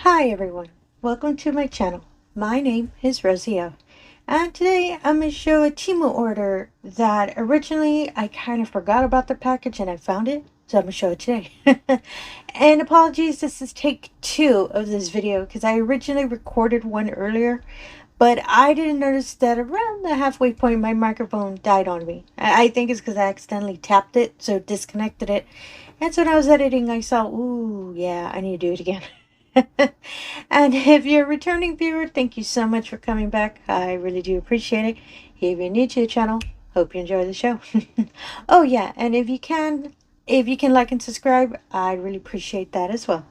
Hi everyone, welcome to my channel. My name is Rosy O, and today I'm going to show a TEMU order that originally I kind of forgot about the package and I found it, so I'm going to show it today. And apologies, this is take 2 of this video because I originally recorded one earlier, but I didn't notice that around the halfway point my microphone died on me. I think it's because I accidentally tapped it, so disconnected it. And so when I was editing, I saw, ooh, yeah, I need to do it again. And if you're a returning viewer, thank you so much for coming back. I really do appreciate it. If you're new to the channel, hope you enjoy the show. Oh yeah, and if you can like and subscribe, I'd really appreciate that as well.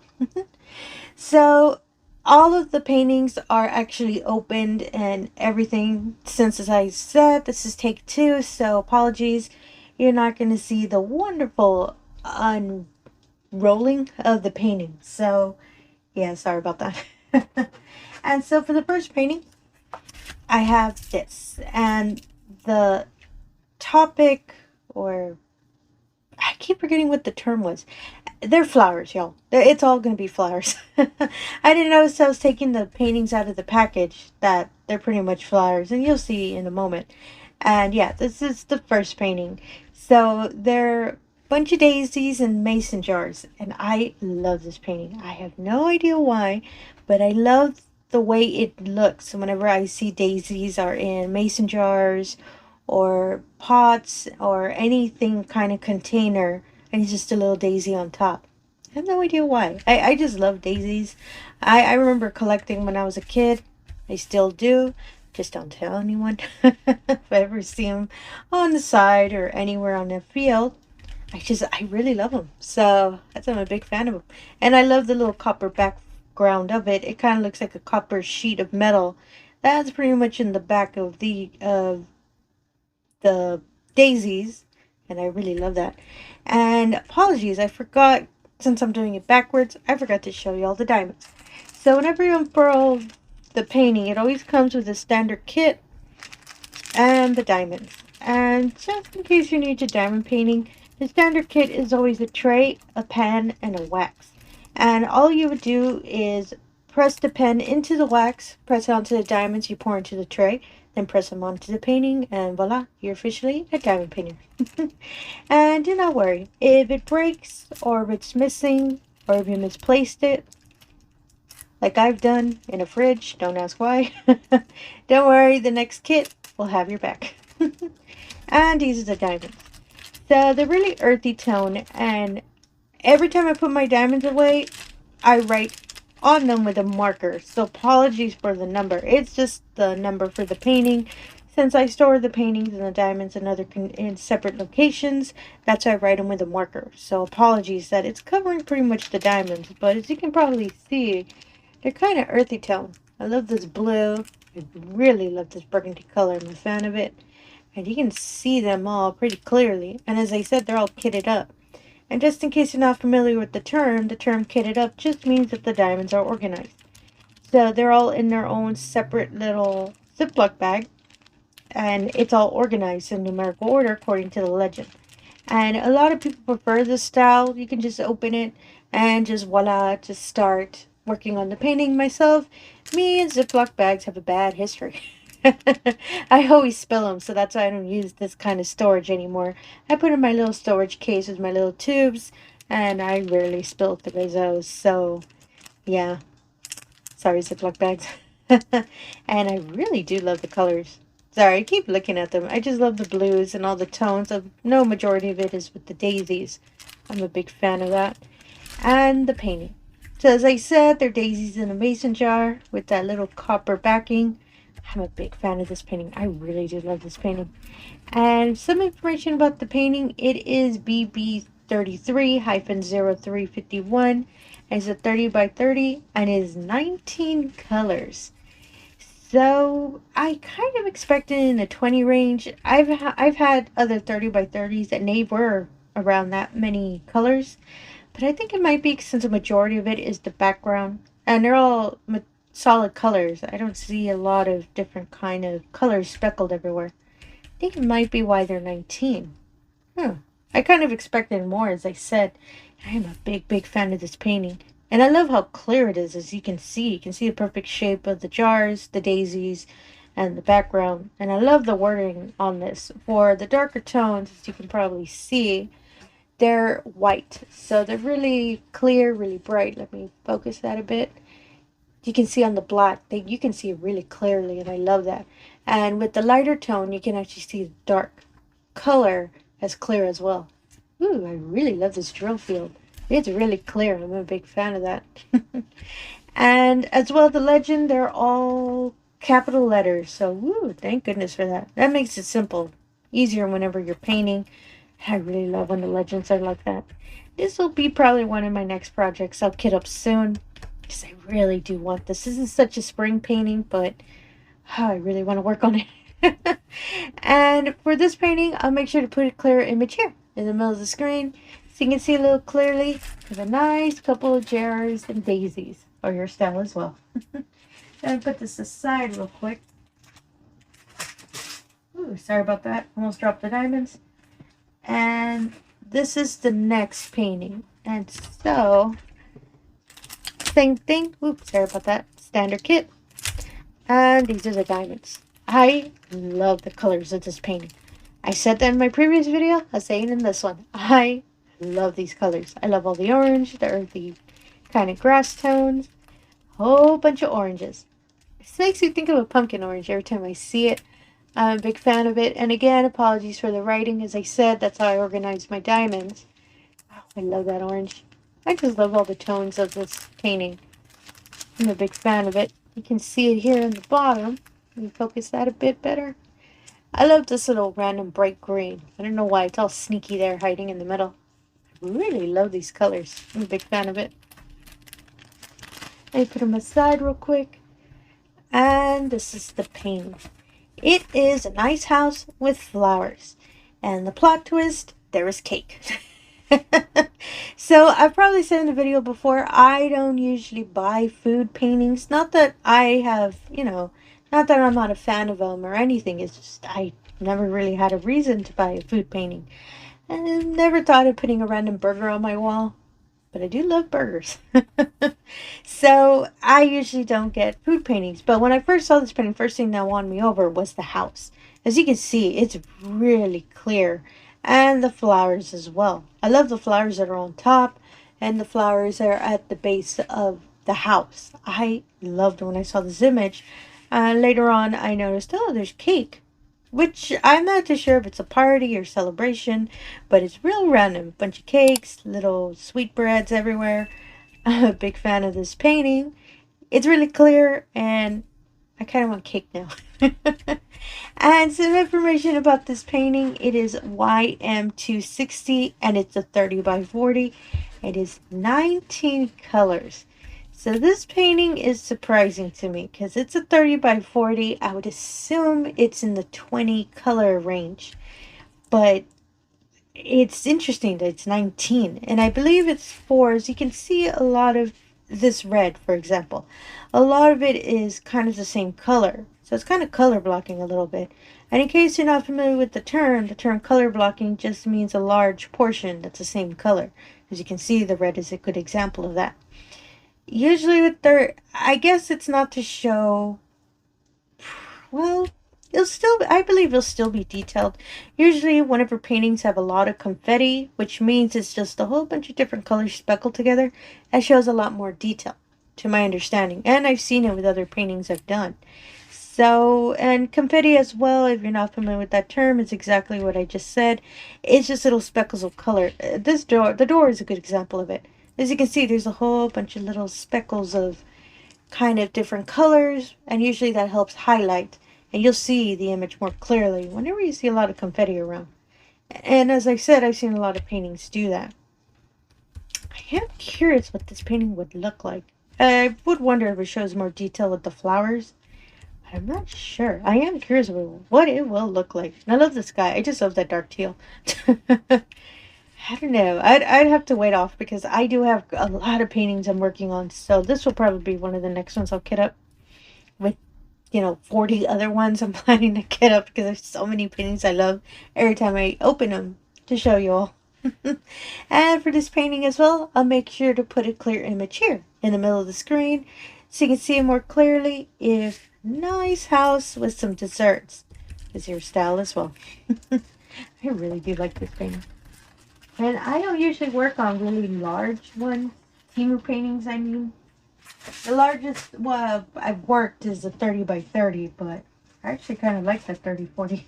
So all of the paintings are actually opened and everything. Since, as I said, this is take 2, so apologies. You're not going to see the wonderful unrolling of the painting. So yeah, sorry about that. And so for the first painting, I have this, and the topic, or I keep forgetting what the term was. They're flowers, y'all. It's all going to be flowers. I didn't notice I was taking the paintings out of the package that they're pretty much flowers, and you'll see in a moment. And yeah, this is the first painting. So they're bunch of daisies and mason jars, and I love this painting. I have no idea why, but I love the way it looks whenever I see daisies are in mason jars or pots or anything kind of container and it's just a little daisy on top. I have no idea why. I just love daisies. I remember collecting when I was a kid. I still do. Just don't tell anyone. If I ever see them on the side or anywhere on the field, I really love them. So that's why I'm a big fan of them. And I love the little copper background of it. It kind of looks like a copper sheet of metal. That's pretty much in the back of the daisies. And I really love that. And apologies, I forgot, since I'm doing it backwards, I forgot to show you all the diamonds. So whenever you unfurl the painting, it always comes with a standard kit and the diamonds. And just in case you're new to diamond painting, the standard kit is always a tray, a pen, and a wax. And all you would do is press the pen into the wax, press it onto the diamonds you pour into the tray, then press them onto the painting, and voila, you're officially a diamond painter. And do not worry, if it breaks, or if it's missing, or if you misplaced it, like I've done in a fridge, don't ask why. Don't worry, the next kit will have your back. And these are the diamonds. So they're really earthy tone, and every time I put my diamonds away, I write on them with a marker. So apologies for the number. It's just the number for the painting. Since I store the paintings and the diamonds in separate locations, that's why I write them with a marker. So apologies that it's covering pretty much the diamonds, but as you can probably see, they're kind of earthy tone. I love this blue. I really love this burgundy color. I'm a fan of it. And you can see them all pretty clearly. And as I said, they're all kitted up. And just in case you're not familiar with the term kitted up just means that the diamonds are organized. So they're all in their own separate little Ziploc bag. And it's all organized in numerical order according to the legend. And a lot of people prefer this style. You can just open it and just voila, just start working on the painting myself. Me and Ziploc bags have a bad history. I always spill them, so that's why I don't use this kind of storage anymore. I put in my little storage case with my little tubes, and I rarely spill through those. So, yeah. Sorry, Ziploc bags. And I really do love the colors. Sorry, I keep looking at them. I just love the blues and all the tones. No majority of it is with the daisies. I'm a big fan of that. And the painting. So as I said, they're daisies in a mason jar with that little copper backing. I'm a big fan of this painting. I really do love this painting. And some information about the painting. It is BB33-0351. It's a 30 by 30 and it is 19 colors. So I kind of expected in a 20 range. I've had other 30 by 30s and they were around that many colors. But I think it might be since a majority of it is the background. And they're all solid colors. I don't see a lot of different kind of colors speckled everywhere. I think it might be why they're 19. I kind of expected more, as I said. I am a big fan of this painting. And I love how clear it is, as you can see. You can see the perfect shape of the jars, the daisies, and the background. And I love the wording on this. For the darker tones, as you can probably see, they're white. So they're really clear, really bright. Let me focus that a bit. You can see on the black, you can see it really clearly, and I love that. And with the lighter tone, you can actually see the dark color as clear as well. Ooh, I really love this drill field. It's really clear. I'm a big fan of that. And as well, the legend, they're all capital letters. So, woo, thank goodness for that. That makes it simple. Easier whenever you're painting. I really love when the legends are like that. This will be probably one of my next projects I'll kit up soon. Because I really do want this. This is such a spring painting, but I really want to work on it. And for this painting, I'll make sure to put a clear image here in the middle of the screen, so you can see a little clearly with a nice couple of jars and daisies for your style as well. Gonna put this aside real quick. Ooh, sorry about that. Almost dropped the diamonds. And this is the next painting. And so, same thing. Oops, sorry about that. Standard kit. And these are the diamonds. I love the colors of this painting. I said that in my previous video. I'll say it in this one. I love these colors. I love all the orange, the earthy kind of grass tones. Whole bunch of oranges. This makes me think of a pumpkin orange every time I see it. I'm a big fan of it. And again, apologies for the writing. As I said, that's how I organized my diamonds. Oh, I love that orange. I just love all the tones of this painting. I'm a big fan of it. You can see it here in the bottom. Let me focus that a bit better. I love this little random bright green. I don't know why. It's all sneaky there, hiding in the middle. I really love these colors. I'm a big fan of it. Let me put them aside real quick. And this is the painting. It is a nice house with flowers. And the plot twist, there is cake. So I've probably said in the video before, I don't usually buy food paintings. Not that I have, not that I'm not a fan of them or anything. It's just I never really had a reason to buy a food painting. And I never thought of putting a random burger on my wall. But I do love burgers. So I usually don't get food paintings. But when I first saw this painting, first thing that won me over was the house. As you can see, it's really clear. And the flowers as well. I love the flowers that are on top. And the flowers that are at the base of the house. I loved when I saw this image. Later on, I noticed, oh, there's cake. Which I'm not too sure if it's a party or celebration, but it's real random. Bunch of cakes, little sweetbreads everywhere. I'm a big fan of this painting. It's really clear, and I kind of want cake now. And some information about this painting. It is YM260, and it's a 30 by 40. It is 19 colors. So this painting is surprising to me because it's a 30 by 40. I would assume it's in the 20 color range. But it's interesting that it's 19. And I believe it's for, as you can see, a lot of this red, for example. A lot of it is kind of the same color. So it's kind of color blocking a little bit. And in case you're not familiar with the term color blocking just means a large portion that's the same color. As you can see, the red is a good example of that. Usually with I guess it's not to show, well, I believe it'll still be detailed. Usually whenever paintings have a lot of confetti, which means it's just a whole bunch of different colors speckled together, that shows a lot more detail, to my understanding. And I've seen it with other paintings I've done. So, and confetti as well, if you're not familiar with that term, is exactly what I just said. It's just little speckles of color. The door is a good example of it. As you can see, there's a whole bunch of little speckles of kind of different colors, and usually that helps highlight, and you'll see the image more clearly whenever you see a lot of confetti around. And as I said, I've seen a lot of paintings do that. I am curious what this painting would look like. I would wonder if it shows more detail with the flowers, but I'm not sure. I am curious about what it will look like. And I love the sky. I just love that dark teal. I don't know. I'd have to wait off because I do have a lot of paintings I'm working on. So this will probably be one of the next ones I'll kit up with, 40 other ones I'm planning to kit up because there's so many paintings I love every time I open them to show you all. And for this painting as well, I'll make sure to put a clear image here in the middle of the screen so you can see it more clearly. If nice house with some desserts is your style as well. I really do like this painting. And I don't usually work on really large ones. TEMU paintings, I mean. The largest I've worked is a 30 by 30, but I actually kind of like that 30-40.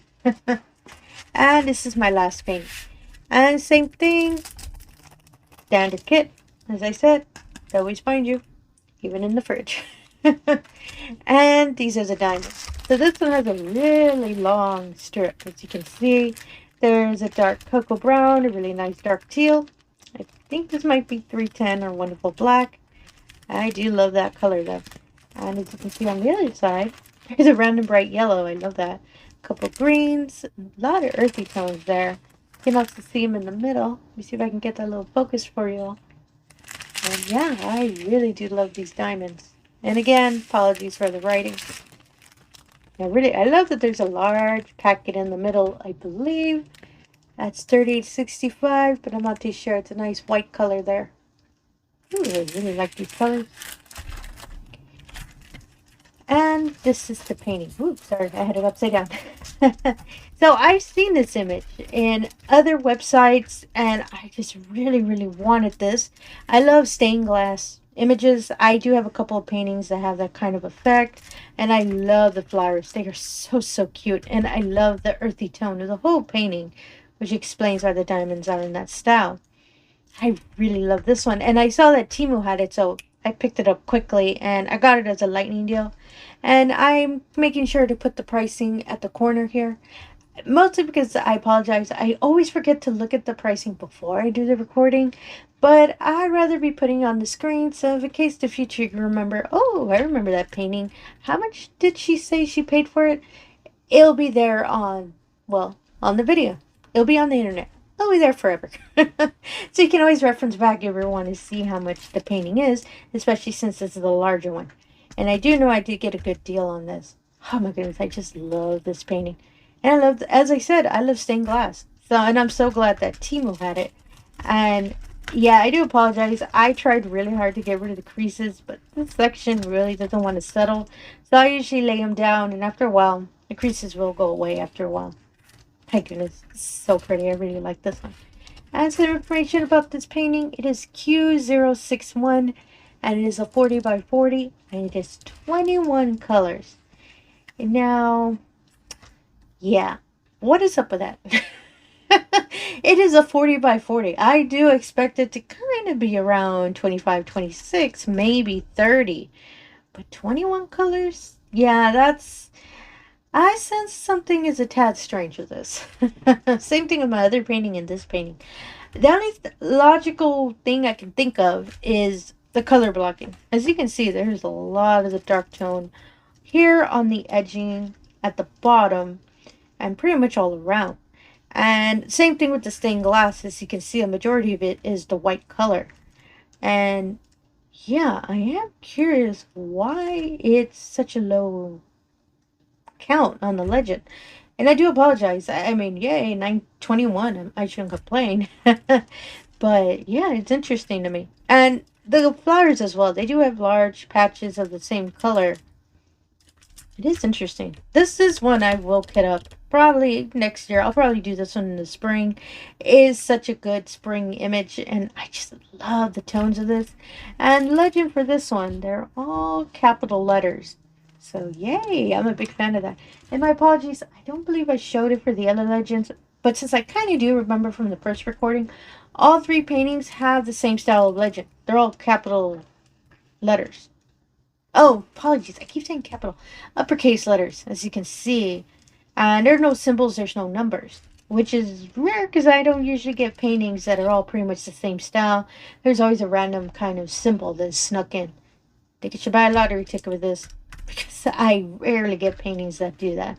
And this is my last painting. And same thing, standard kit. As I said, they always find you, even in the fridge. And these are the diamonds. So this one has a really long strip. As you can see, there's a dark cocoa brown, a really nice dark teal. I think this might be 310 or Wonderful Black. I do love that color though. And as you can see on the other side, there's a random bright yellow. I love that. A couple greens, a lot of earthy tones there. You can also see them in the middle. Let me see if I can get that little focus for you all. And yeah, I really do love these diamonds. And again, apologies for the writing. I love that there's a large packet in the middle. I believe that's 38.65, but I'm not too sure. It's a nice white color there. Ooh, I really like these colors. And this is the painting. Oops, sorry, I had it upside down. So I've seen this image in other websites, and I just really, really wanted this. I love stained glass images. I do have a couple of paintings that have that kind of effect, and I love the flowers. They are so, so cute, and I love the earthy tone of the whole painting, which explains why the diamonds are in that style. I really love this one, and I saw that Temu had it, so I picked it up quickly, and I got it as a lightning deal. And I'm making sure to put the pricing at the corner here, mostly because I apologize. I always forget to look at the pricing before I do the recording, but I'd rather be putting it on the screen, so in case the future you can remember, oh, I remember that painting. How much did she say she paid for it? It'll be there on, well, on the video. It'll be on the internet. It'll be there forever. So you can always reference back if you ever want to see how much the painting is, especially since this is the larger one. And I do know I did get a good deal on this. Oh my goodness, I just love this painting. And I love, as I said, I love stained glass. So, and I'm so glad that Temu had it. And yeah, I do apologize. I tried really hard to get rid of the creases, but this section really doesn't want to settle. So I usually lay them down, and after a while, the creases will go away after a while. My goodness, it's so pretty. I really like this one. And some information about this painting. It is Q061, and it is a 40 by 40, and it is 21 colors. And now, yeah, what is up with that? It is a 40 by 40. I do expect it to kind of be around 25, 26, maybe 30. But 21 colors? Yeah, that's... I sense something is a tad strange with this. Same thing with my other painting and this painting. The only logical thing I can think of is the color blocking. As you can see, there's a lot of the dark tone here on the edging at the bottom and pretty much all around. And same thing with the stained glass. As you can see, a majority of it is the white color. And yeah, I am curious why it's such a low count on the legend. And I do apologize. I mean, yay, 921. I shouldn't complain. But yeah, it's interesting to me. And the flowers as well. They do have large patches of the same color. It is interesting. This is one I will kit up probably next year. I'll probably do this one in the spring. It is such a good spring image, and I just love the tones of this. And legend for this one, they're all capital letters. So yay, I'm a big fan of that. And my apologies, I don't believe I showed it for the other legends, but since I kind of do remember from the first recording, all three paintings have the same style of legend. They're all capital letters. Oh, apologies, I keep saying capital. Uppercase letters, as you can see. And there are no symbols, there's no numbers, which is rare because I don't usually get paintings that are all pretty much the same style. There's always a random kind of symbol that's snuck in. I think I should buy a lottery ticket with this, because I rarely get paintings that do that.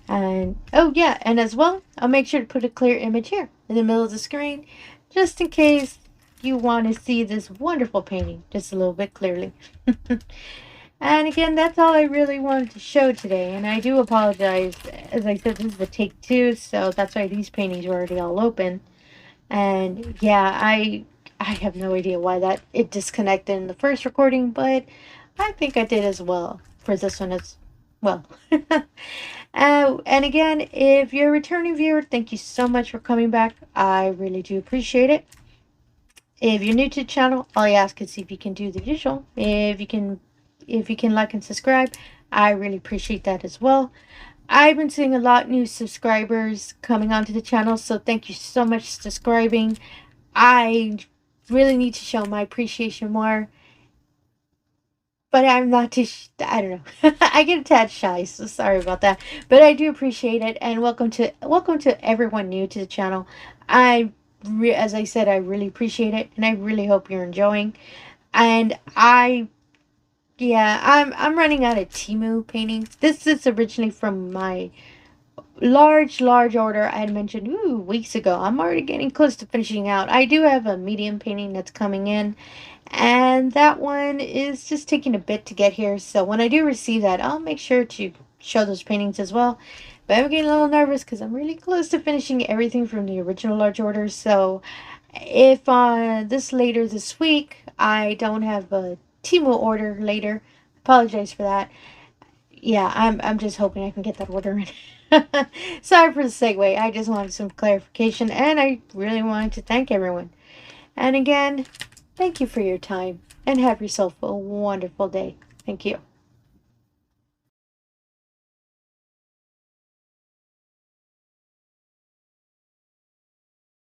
And oh yeah, and as well, I'll make sure to put a clear image here in the middle of the screen, just in case you want to see this wonderful painting just a little bit clearly. And again, that's all I really wanted to show today, and I do apologize. As I said, this is the take two, so that's why these paintings are already all open. And yeah, I have no idea why that it disconnected in the first recording, but I think I did as well for this one as well. And again, if you're a returning viewer, thank you so much for coming back. I really do appreciate it. If you're new to the channel, all I ask is if you can do the usual. If you can like and subscribe, I really appreciate that as well. I've been seeing a lot new subscribers coming onto the channel, so thank you so much for subscribing. I really need to show my appreciation more, but I'm not too, I don't know. I get a tad shy, so sorry about that. But I do appreciate it, and welcome to everyone new to the channel. As I said, I really appreciate it, and I really hope you're enjoying. And yeah, I'm running out of TEMU paintings. This is originally from my large order I had mentioned weeks ago. I'm already getting close to finishing out. I do have a medium painting that's coming in, and that one is just taking a bit to get here. So when I do receive that, I'll make sure to show those paintings as well. But I'm getting a little nervous because I'm really close to finishing everything from the original large order. So if later this week I don't have a Temu order later, apologize for that. Yeah, I'm just hoping I can get that order in. Sorry for the segue. I just wanted some clarification, and I really wanted to thank everyone. And again, thank you for your time, and have yourself a wonderful day. Thank you.